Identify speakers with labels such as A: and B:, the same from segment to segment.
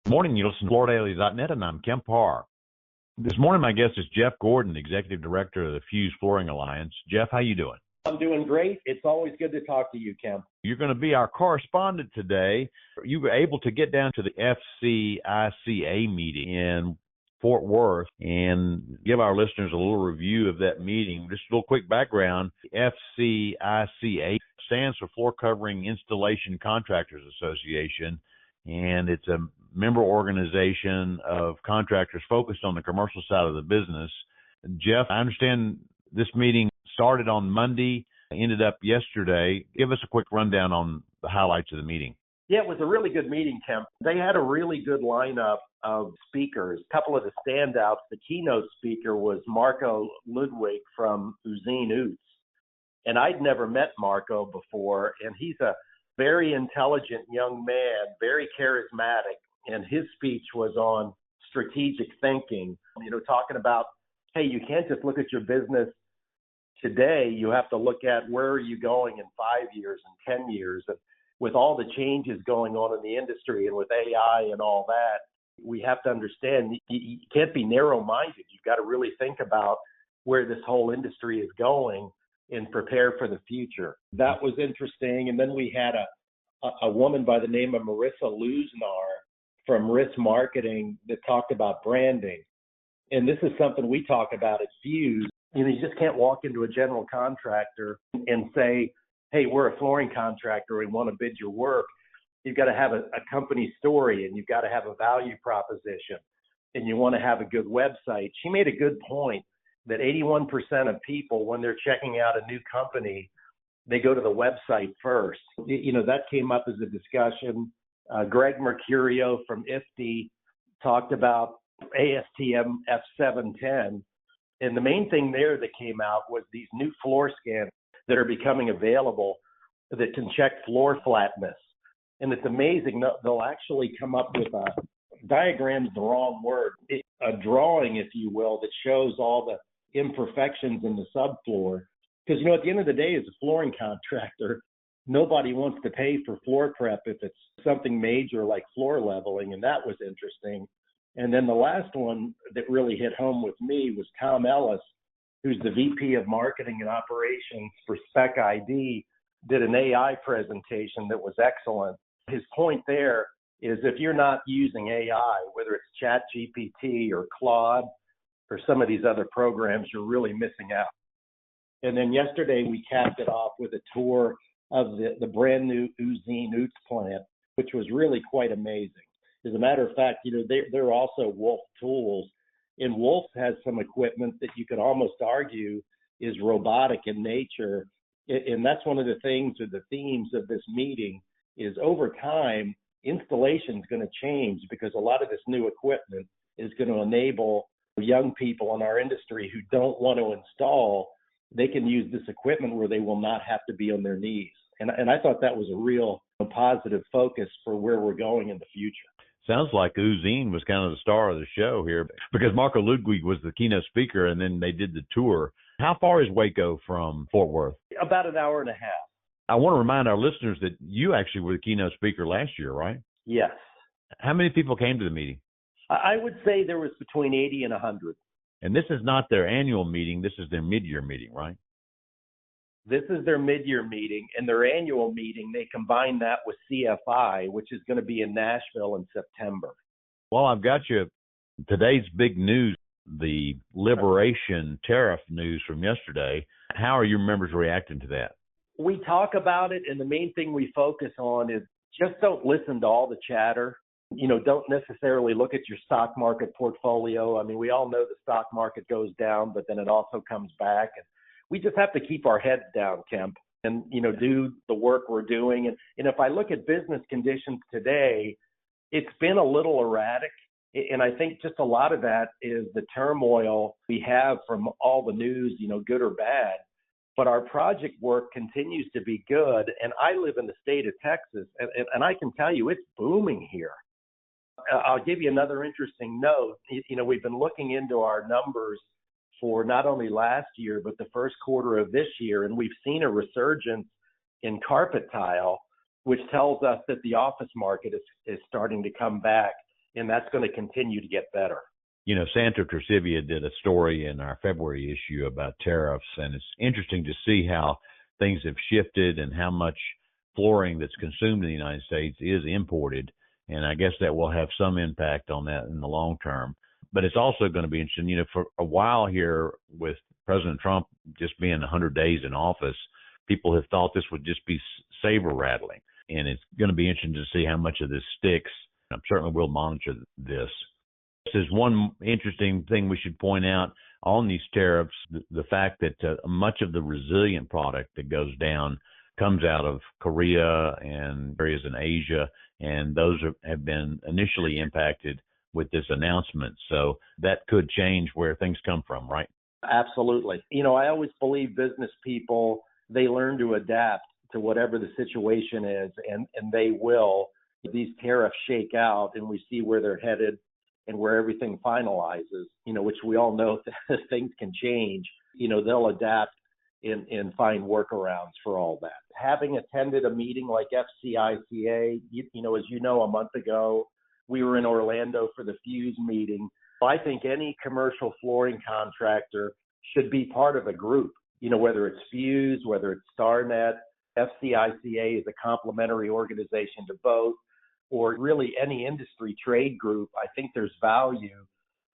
A: Morning, you listen to FloorDaily.net, and I'm Kemp Harr. This morning, my guest is Geoff Gordon, Executive Director of the Fuse Flooring Alliance. Jeff, how you doing?
B: I'm doing great. It's always good to talk to you, Kemp.
A: You're going to be our correspondent today. You were able to get down to the FCICA meeting in Fort Worth and give our listeners a little review of that meeting. Just a little quick background. FCICA stands for Floor Covering Installation Contractors Association, and it's a member organization of contractors focused on the commercial side of the business. Jeff, I understand this meeting started on Monday, ended up yesterday. Give us a quick rundown on the highlights of the meeting.
B: Yeah, it was a really good meeting, Kemp. They had a really good lineup of speakers. A couple of the standouts, the keynote speaker was Marco Ludwig from Uzine Oots. And I'd never met Marco before, and he's a very intelligent young man, very charismatic. And his speech was on strategic thinking, talking about, hey, you can't just look at your business today. You have to look at where are you going in 5 years and 10 years. And with all the changes going on in the industry and with AI and all that, we have to understand you can't be narrow-minded. You've got to really think about where this whole industry is going and prepare for the future. That was interesting. And then we had a woman by the name of Marissa Luznar from Risk Marketing that talked about branding. And this is something we talk about at Fuse. You just can't walk into a general contractor and say, hey, we're a flooring contractor. We want to bid your work. You've got to have a company story, and you've got to have a value proposition, and you want to have a good website. She made a good point that 81% of people, when they're checking out a new company, they go to the website first. That came up as a discussion. Greg Mercurio from IFTI talked about ASTM F710. And the main thing there that came out was these new floor scans that are becoming available that can check floor flatness. And it's amazing. They'll actually come up with a diagram's the wrong word, a drawing, if you will, that shows all the imperfections in the subfloor. Because, at the end of the day, as a flooring contractor, nobody wants to pay for floor prep if it's something major like floor leveling, and that was interesting. And then the last one that really hit home with me was Tom Ellis, who's the VP of Marketing and Operations for Spec ID, did an AI presentation that was excellent. His point there is if you're not using AI, whether it's ChatGPT or Claude or some of these other programs, you're really missing out. And then yesterday we capped it off with a tour of the brand new Uzine Oots plant, which was really quite amazing. As a matter of fact, they're also Wolf Tools, and Wolf has some equipment that you could almost argue is robotic in nature. And that's one of the things or the themes of this meeting is over time, installation is going to change because a lot of this new equipment is going to enable young people in our industry who don't want to install. They can use this equipment where they will not have to be on their knees. And I thought that was a real positive focus for where we're going in the future.
A: Sounds like Uzine was kind of the star of the show here because Marco Ludwig was the keynote speaker, and then they did the tour. How far is Waco from Fort Worth?
B: About an hour and a half.
A: I want to remind our listeners that you actually were the keynote speaker last year, right?
B: Yes.
A: How many people came to the meeting?
B: I would say there was between 80 and 100.
A: And this is not their annual meeting. This is their mid-year meeting, right?
B: This is their mid-year meeting, and their annual meeting, they combine that with CFI, which is going to be in Nashville in September.
A: Well, I've got you today's big news, the liberation tariff news from yesterday. How are your members reacting to that?
B: We talk about it, and the main thing we focus on is just don't listen to all the chatter. Don't necessarily look at your stock market portfolio. I mean, we all know the stock market goes down, but then it also comes back. And we just have to keep our heads down, Kemp, and, do the work we're doing. And if I look at business conditions today, it's been a little erratic. And I think just a lot of that is the turmoil we have from all the news, good or bad. But our project work continues to be good. And I live in the state of Texas, and I can tell you it's booming here. I'll give you another interesting note. We've been looking into our numbers for not only last year, but the first quarter of this year, and we've seen a resurgence in carpet tile, which tells us that the office market is starting to come back. and that's going to continue to get better.
A: You know, Sandra Trasivia did a story in our February issue about tariffs, and it's interesting to see how things have shifted and how much flooring that's consumed in the United States is imported. And I guess that will have some impact on that in the long term. But it's also going to be interesting, you know, for a while here with President Trump just being 100 days in office, people have thought this would just be saber rattling. And it's going to be interesting to see how much of this sticks. I certainly will monitor this. There's one interesting thing we should point out on these tariffs, the fact that much of the resilient product that goes down comes out of Korea and areas in Asia, and those have been initially impacted with this announcement. So that could change where things come from, right?
B: Absolutely. You know, I always believe business people, they learn to adapt to whatever the situation is, and they will. These tariffs shake out and we see where they're headed and where everything finalizes, you know, which we all know that things can change. You know, they'll adapt and find workarounds for all that. Having attended a meeting like FCICA, you know, as you know, a month ago, we were in Orlando for the Fuse meeting. I think any commercial flooring contractor should be part of a group, you know, whether it's Fuse, whether it's StarNet. FCICA is a complementary organization to both, or really any industry trade group. I think there's value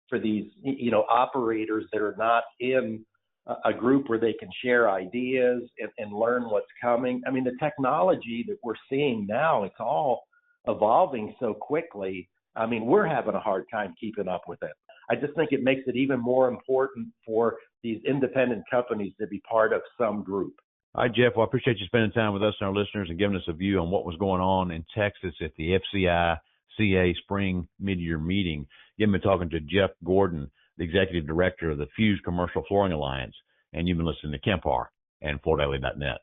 B: for these, you know, operators that are not in a group where they can share ideas and learn what's coming. I mean, the technology that we're seeing now, it's all evolving so quickly. I mean, we're having a hard time keeping up with it. I just think it makes it even more important for these independent companies to be part of some group.
A: All right, Geoff, well, I appreciate you spending time with us and our listeners and giving us a view on what was going on in Texas at the FCICA spring mid-year meeting. You've been talking to Geoff Gordon, the executive director of the Fuse Commercial Flooring Alliance, and you've been listening to Kemp Harr and FloorDaily.net.